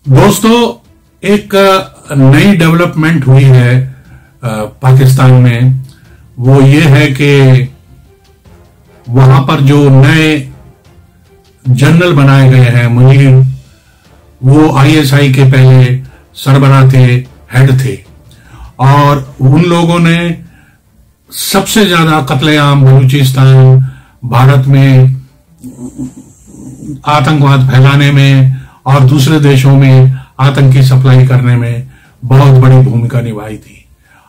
दोस्तों, एक नई डेवलपमेंट हुई है पाकिस्तान में। वो ये है कि वहां पर जो नए जनरल बनाए गए हैं मुनीर, वो आईएसआई के पहले सरबराह थे, हेड थे, और उन लोगों ने सबसे ज्यादा कत्लेआम बलूचिस्तान, भारत में आतंकवाद फैलाने में और दूसरे देशों में आतंकी सप्लाई करने में बहुत बड़ी भूमिका निभाई थी।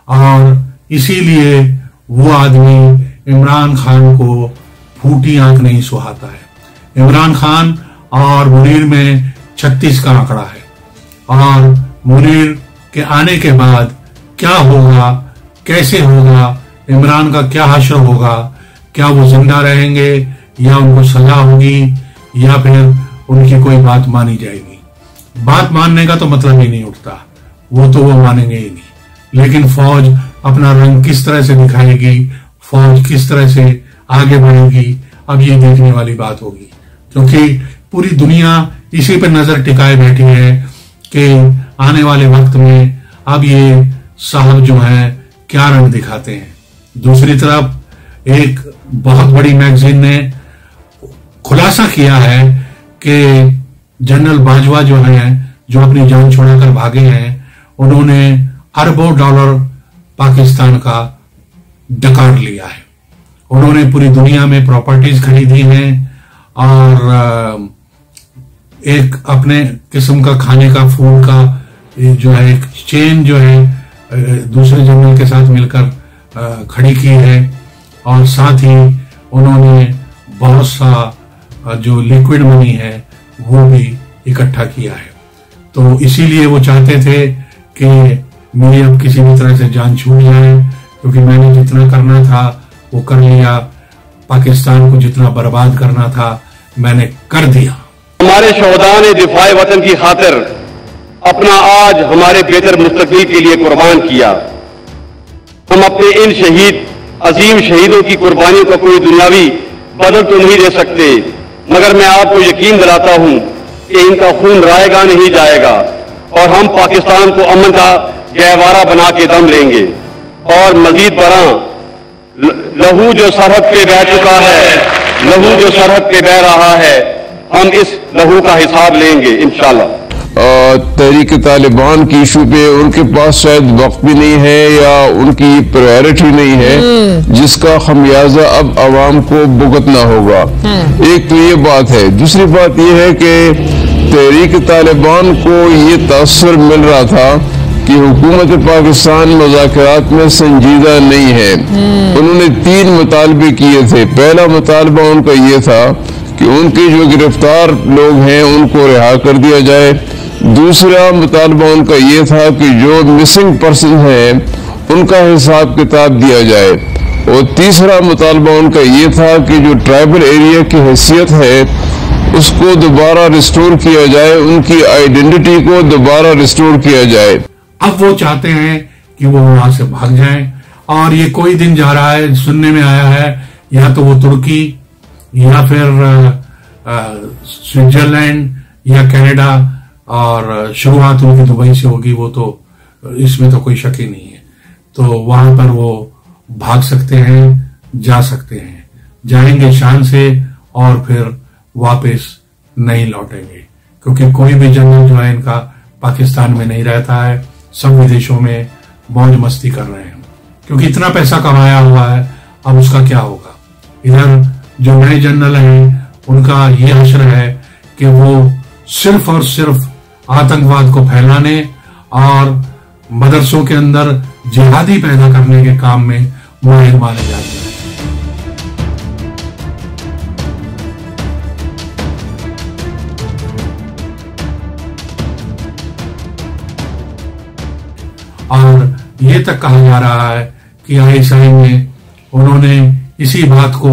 और इसीलिए वो आदमी इमरान खान को फूटी आंख नहीं सुहाता है। इमरान खान और मुनीर में 36 का आंकड़ा है, और मुनीर के आने के बाद क्या होगा, कैसे होगा, इमरान का क्या हश्र होगा, क्या वो जिंदा रहेंगे या उनको सजा होगी या फिर उनकी कोई बात मानी जाएगी। बात मानने का तो मतलब ही नहीं उठता, वो मानेंगे ही नहीं। लेकिन फौज अपना रंग किस तरह से दिखाएगी, फौज किस तरह से आगे बढ़ेगी, अब ये देखने वाली बात होगी, क्योंकि पूरी दुनिया इसी पर नजर टिकाए बैठी है कि आने वाले वक्त में अब ये साहब जो है क्या रंग दिखाते हैं। दूसरी तरफ एक बहुत बड़ी मैगजीन ने खुलासा किया है कि जनरल बाजवा जो हैं, जो अपनी जान छोड़कर भागे हैं, उन्होंने अरबों डॉलर पाकिस्तान का डकार लिया है। उन्होंने पूरी दुनिया में प्रॉपर्टीज खरीदी हैं और एक अपने किस्म का खाने का, फूड का जो है एक चेन जो है दूसरे जनरल के साथ मिलकर खड़ी की है, और साथ ही उन्होंने बहुत सा जो लिक्विड मनी है वो भी इकट्ठा किया है। तो इसीलिए वो चाहते थे कि मेरी अब किसी भी तरह से जान छूट जाए, क्योंकि मैंने जितना करना था वो कर लिया, पाकिस्तान को जितना बर्बाद करना था मैंने कर दिया। हमारे शोहदा ने दिफाए वतन की खातिर अपना आज हमारे बेहतर मुस्तकबिल के लिए कुर्बान किया। हम अपने इन अजीम शहीदों की कुर्बानियों का कोई दुनियावी बदल तो नहीं दे सकते, मगर मैं आपको यकीन दिलाता हूं कि इनका खून रायगा नहीं जाएगा, और हम पाकिस्तान को अमन का गहवारा बना के दम लेंगे। और मजीद बरा लहू जो सरहद पे बह चुका है, लहू जो सरहद पे बह रहा है, हम इस लहू का हिसाब लेंगे इंशाल्लाह। तहरीक तालिबान की इशू पे उनके पास शायद वक्त भी नहीं है या उनकी प्रायोरिटी नहीं है, जिसका खमियाजा अब आवाम को भुगतना होगा। एक तो ये बात है। दूसरी बात ये है कि तहरीक तालिबान को ये तासुर मिल रहा था कि हुकूमत पाकिस्तान मुज़ाकरात में संजीदा नहीं है। उन्होंने 3 मुतालबे किए थे। पहला मुतालबा उनका ये था कि उनके जो गिरफ्तार लोग हैं उनको रिहा कर दिया जाए। दूसरा मुतालबा उनका ये था कि जो मिसिंग पर्सन हैं उनका हिसाब किताब दिया जाए। और तीसरा मुतालबा उनका ये था कि जो ट्राइबल एरिया की हैसियत है उसको दोबारा रिस्टोर किया जाए, उनकी आइडेंटिटी को दोबारा रिस्टोर किया जाए। अब वो चाहते हैं कि वो वहां से भाग जाएं, और ये कोई दिन जा रहा है, सुनने में आया है या तो वो तुर्की या फिर स्विट्जरलैंड या कनाडा, और शुरुआत उनकी दुबई से होगी, वो तो इसमें तो कोई शक ही नहीं है। तो वहां पर वो भाग सकते हैं, जा सकते हैं, जाएंगे शान से और फिर वापस नहीं लौटेंगे, क्योंकि कोई भी जनरल जो है इनका पाकिस्तान में नहीं रहता है, सब विदेशों में मौज मस्ती कर रहे हैं, क्योंकि इतना पैसा कमाया हुआ है। अब उसका क्या होगा। इधर जो नए जनरल हैं उनका ये हश्र है कि वो सिर्फ और सिर्फ आतंकवाद को फैलाने और मदरसों के अंदर जिहादी पैदा करने के काम में माहिर माने जाते हैं। और ये तक कहा जा रहा है कि आईएसआई में उन्होंने इसी बात को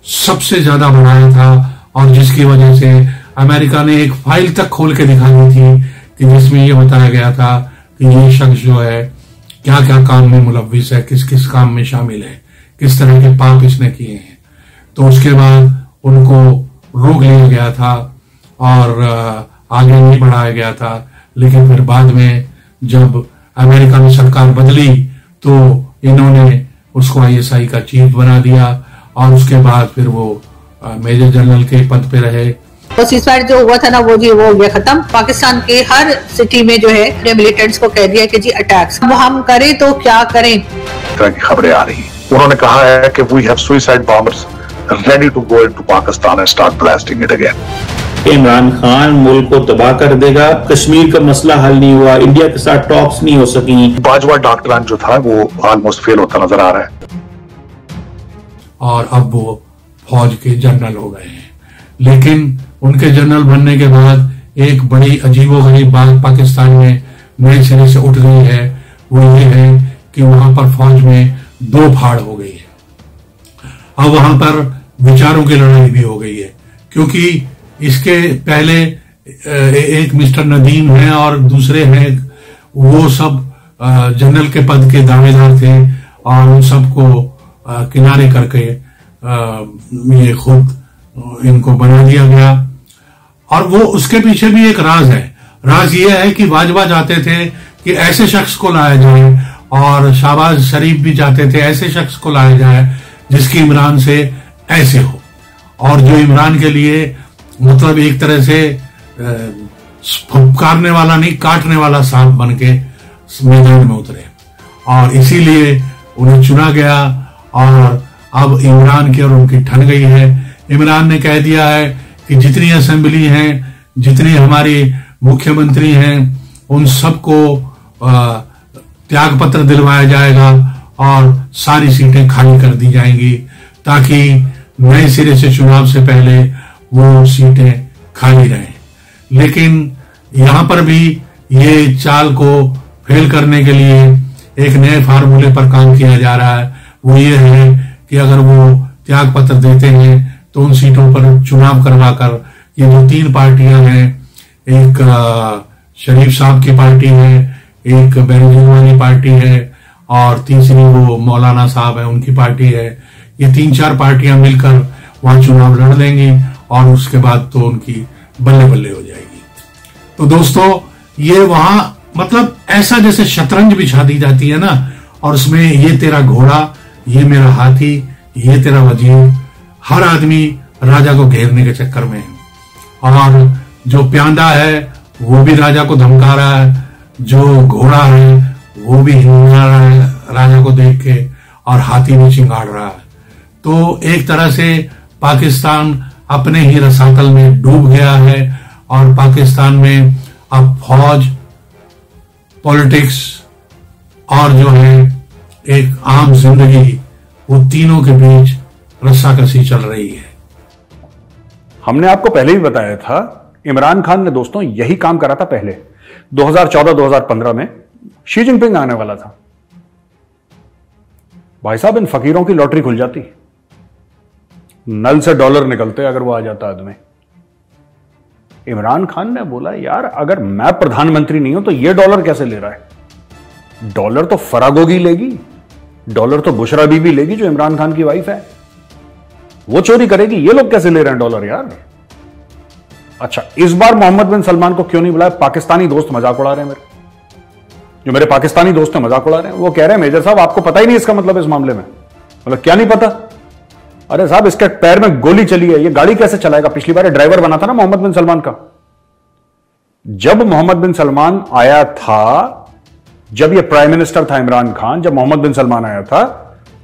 सबसे ज्यादा बढ़ाया था, और जिसकी वजह से अमेरिका ने एक फाइल तक खोल के दिखा दी थी कि जिसमें यह बताया गया था कि ये शख्स जो है क्या क्या काम में मुलव्विस है, किस किस काम में शामिल है, किस तरह के पाप इसने किए हैं। तो उसके बाद उनको रोक लिया गया था और आगे नहीं बढ़ाया गया था। लेकिन फिर बाद में जब अमेरिका में सरकार बदली तो इन्होंने उसको ISI का चीफ बना दिया और उसके बाद फिर वो मेजर जनरल के पद पे रहे। तो सीजफायर जो हुआ था ना वो हो गया खत्म। पाकिस्तान के हर सिटी में जो है मिलिटेंट्स को कह दिया कि जी अटैक्स अब हम करें तो क्या करें। तरह की खबरें आ रही हैं। उन्होंने कहा है कि we have suicide bombers ready to go into Pakistan and start blasting it again. Imran Khan मुल्क को तबाह कर देगा, कश्मीर का मसला हल नहीं हुआ, इंडिया के साथ टॉक्स नहीं हो सकी। बाजवा डॉक्टरान जो था वो ऑलमोस्ट फेल होता नजर आ रहा है और अब वो फौज के जनरल हो गए हैं। लेकिन उनके जनरल बनने के बाद एक बड़ी अजीबोगरीब बात पाकिस्तान में नए सिरे से उठ गई है, वो ये है कि वहां पर फौज में दो फाड़ हो गई है। अब वहां पर विचारों की लड़ाई भी हो गई है, क्योंकि इसके पहले एक मिस्टर नदीम है और दूसरे हैं, वो सब जनरल के पद के दावेदार थे और उन सबको किनारे करके ये खुद इनको बना दिया गया। और वो उसके पीछे भी एक राज है। राज ये है कि बाजवा चाहते थे कि ऐसे शख्स को लाया जाए और शहबाज शरीफ भी चाहते थे ऐसे शख्स को लाया जाए जिसकी इमरान से ऐसे हो, और जो इमरान के लिए मतलब एक तरह से फुफकारने वाला नहीं काटने वाला सांप बन के मैदान में उतरे। और इसीलिए उन्हें चुना गया और अब इमरान की और उनकी ठन गई है। इमरान ने कह दिया है कि जितनी असेंबली हैं, जितनी हमारी मुख्यमंत्री हैं, उन सबको त्याग पत्र दिलवाया जाएगा और सारी सीटें खाली कर दी जाएंगी ताकि नए सिरे से चुनाव से पहले वो सीटें खाली रहें। लेकिन यहां पर भी ये चाल को फेल करने के लिए एक नए फार्मूले पर काम किया जा रहा है। वो ये है कि अगर वो त्याग पत्र देते हैं तो उन सीटों पर चुनाव करवाकर ये जो तीन पार्टियां हैं, एक शरीफ साहब की पार्टी है, एक बेनजीर वाली पार्टी है और तीसरी वो मौलाना साहब है उनकी पार्टी है, ये 3-4 पार्टियां मिलकर वहां चुनाव लड़ लेंगी और उसके बाद तो उनकी बल्ले बल्ले हो जाएगी। तो दोस्तों ये वहां मतलब ऐसा जैसे शतरंज बिछा दी जाती है ना, और उसमें ये तेरा घोड़ा, ये मेरा हाथी, ये तेरा वजीर, हर आदमी राजा को घेरने के चक्कर में है। और जो प्यांदा है वो भी राजा को धमका रहा है, जो घोड़ा है वो भी हिंगा रहा है राजा को देख के, और हाथी भी चिंगाड़ रहा है। तो एक तरह से पाकिस्तान अपने ही रसातल में डूब गया है और पाकिस्तान में अब फौज, पॉलिटिक्स और जो है एक आम जिंदगी, वो तीनों के बीच रस्साकसी चल रही है। हमने आपको पहले ही बताया था, इमरान खान ने दोस्तों यही काम करा था पहले 2014-2015 में। शी जिनपिंग आने वाला था, भाई साहब इन फकीरों की लॉटरी खुल जाती, नल से डॉलर निकलते अगर वो आ जाता आदमी। इमरान खान ने बोला यार अगर मैं प्रधानमंत्री नहीं हूं तो ये डॉलर कैसे ले रहा है? डॉलर तो फरागोगी लेगी, डॉलर तो बुशरा बीबी लेगी जो इमरान खान की वाइफ है, वो चोरी करेगी, ये लोग कैसे ले रहे हैं डॉलर यार? अच्छा इस बार मोहम्मद बिन सलमान को क्यों नहीं बुलाया? पाकिस्तानी दोस्त मजाक उड़ा रहे हैं मेरे, जो मेरे पाकिस्तानी दोस्त हैं मजाक उड़ा रहे हैं। वो कह रहे हैं मेजर साहब आपको पता ही नहीं इसका मतलब इस मामले में। मतलब क्या नहीं पता? अरे साहब इसके पैर में गोली चली है, ये गाड़ी कैसे चलाएगा? पिछली बार ड्राइवर बना था ना मोहम्मद बिन सलमान का। जब मोहम्मद बिन सलमान आया था, जब ये प्राइम मिनिस्टर था इमरान खान, जब मोहम्मद बिन सलमान आया था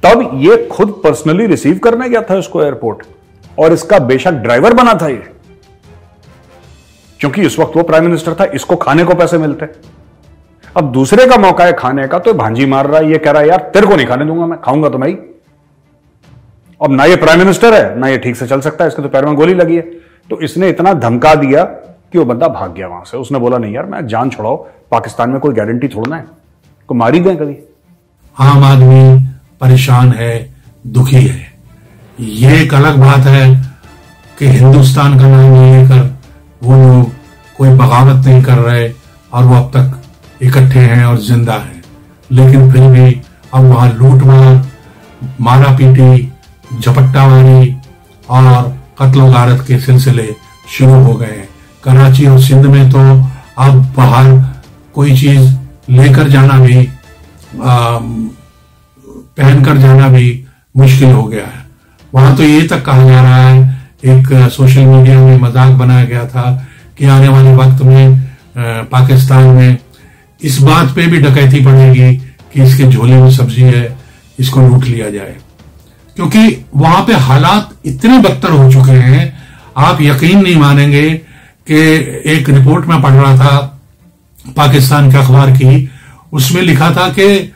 तब ये खुद पर्सनली रिसीव करने गया था इसको एयरपोर्ट, और इसका बेशक ड्राइवर बना था ये, क्योंकि इस वक्त वो प्राइम मिनिस्टर था, इसको खाने को पैसे मिलते। अब दूसरे का मौका है खाने का तो भांजी मार रहा है, ये कह रहा है यार तेरे को नहीं खाने दूंगा, मैं खाऊंगा तो मैं। अब ना ये प्राइम मिनिस्टर है ना ये ठीक से चल सकता है, इसके तो पैर में गोली लगी है। तो इसने इतना धमका दिया कि वो बंदा भाग गया वहां से। उसने बोला नहीं यार मैं जान छुड़ाओ, पाकिस्तान में कोई गारंटी थोड़ा है, को मारी गए कभी। आम आदमी परेशान है, दुखी है। ये एक अलग बात है कि हिंदुस्तान का नाम लेकर वो लोग कोई बगावत नहीं कर रहे और वो अब तक इकट्ठे हैं और जिंदा हैं, लेकिन फिर भी अब वहां लूटमार, मारा पीटी, झपट्टामारी और कत्लो गारत के सिलसिले शुरू हो गए हैं। कराची और सिंध में तो अब बाहर कोई चीज लेकर जाना भी, पहनकर जाना भी मुश्किल हो गया है। वहां तो ये तक कहा जा रहा है, एक सोशल मीडिया में मजाक बनाया गया था कि आने वाले वक्त में पाकिस्तान में इस बात पे भी डकैती पड़ेगी कि इसके झोले में सब्जी है, इसको लूट लिया जाए, क्योंकि वहां पे हालात इतने बदतर हो चुके हैं। आप यकीन नहीं मानेंगे कि एक रिपोर्ट में पढ़ रहा था पाकिस्तान के अखबार की, उसमें लिखा था कि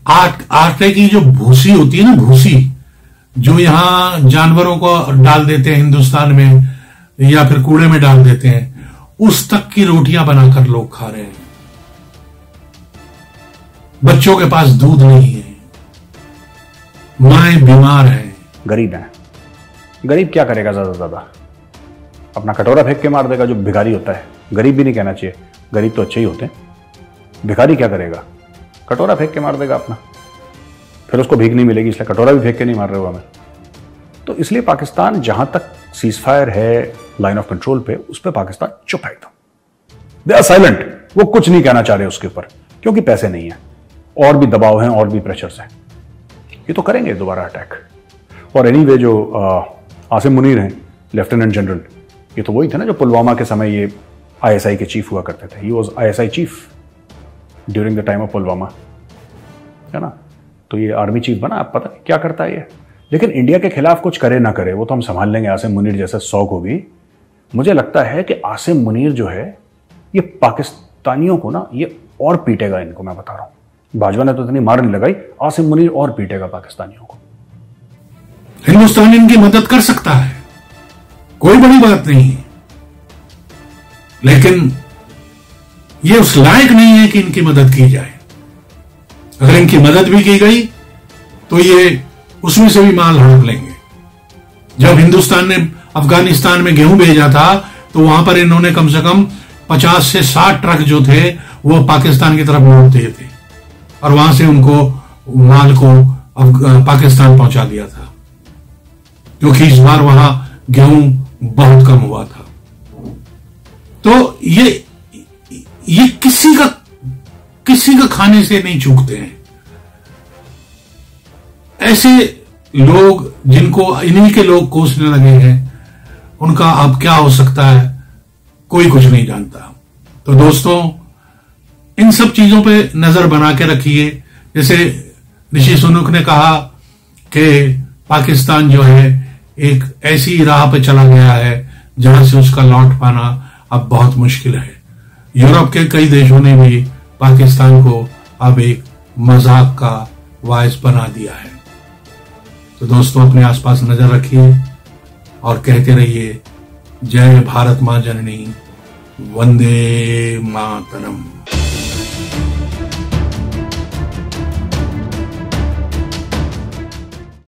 आटे की जो भूसी होती है ना, भूसी जो यहां जानवरों को डाल देते हैं हिंदुस्तान में, या फिर कूड़े में डाल देते हैं, उस तक की रोटियां बनाकर लोग खा रहे हैं। बच्चों के पास दूध नहीं है, माएं बीमार हैं। गरीब हैं, गरीब क्या करेगा? ज्यादा से ज्यादा अपना कटोरा फेंक के मार देगा, जो भिखारी होता है। गरीब भी नहीं कहना चाहिए, गरीब तो अच्छे ही होते हैं। भिखारी क्या करेगा? कटोरा फेंक के मार देगा अपना, फिर उसको भीख नहीं मिलेगी, इसलिए कटोरा भी फेंक के नहीं मार रहे हो हमें। तो इसलिए पाकिस्तान जहां तक सीज फायर है लाइन ऑफ कंट्रोल पे, उस पर पाकिस्तान चुप है एकदम, दे आर साइलेंट। वो कुछ नहीं कहना चाह रहे उसके ऊपर, क्योंकि पैसे नहीं है, और भी दबाव है, और भी प्रेशर्स है। ये तो करेंगे दोबारा अटैक। और एनीवे जो आसिम मुनीर हैं, लेफ्टिनेंट जनरल, ये तो वही थे ना जो पुलवामा के समय ये ISI के चीफ हुआ करते थे। He was ISI chief during the time of Pulwama, है ना। तो ये आर्मी चीफ बना, अब पता नहीं क्या करता है ये। लेकिन इंडिया के खिलाफ कुछ करे ना करे, वो तो हम संभाल लेंगे। आसिम मुनीर जैसे 100 को भी। मुझे लगता है कि आसिम मुनीर जो है, ये पाकिस्तानियों को ना, ये और पीटेगा इनको, मैं बता रहा हूं। भाजपा ने तो इतनी मार नहीं लगाई, आसिम मुनीर और पीटेगा पाकिस्तानियों को। हिंदुस्तान इनकी मदद कर सकता है, कोई बड़ी बात नहीं है, लेकिन ये उस लायक नहीं है कि इनकी मदद की जाए। अगर इनकी मदद भी की गई तो ये उसमें से भी माल हड़प लेंगे। जब हिंदुस्तान ने अफगानिस्तान में गेहूं भेजा था, तो वहां पर इन्होंने कम से कम 50 से 60 ट्रक जो थे वो पाकिस्तान की तरफ मोड़ दिए थे, और वहां से उनको माल को पाकिस्तान पहुंचा दिया था, क्योंकि इस बार वहां गेहूं बहुत कम हुआ था। तो ये किसी का खाने से नहीं चूकते हैं। ऐसे लोग जिनको इन्हीं के लोग कोसने लगे हैं, उनका अब क्या हो सकता है कोई कुछ नहीं जानता। तो दोस्तों, इन सब चीजों पे नजर बना के रखिए। जैसे ऋषि सुनक ने कहा कि पाकिस्तान जो है एक ऐसी राह पे चला गया है जहां से उसका लौट पाना अब बहुत मुश्किल है। यूरोप के कई देशों ने भी पाकिस्तान को अब एक मजाक का वायस बना दिया है। तो दोस्तों, अपने आसपास नजर रखिए और कहते रहिए, जय भारत मां जननी, वंदे मातरम।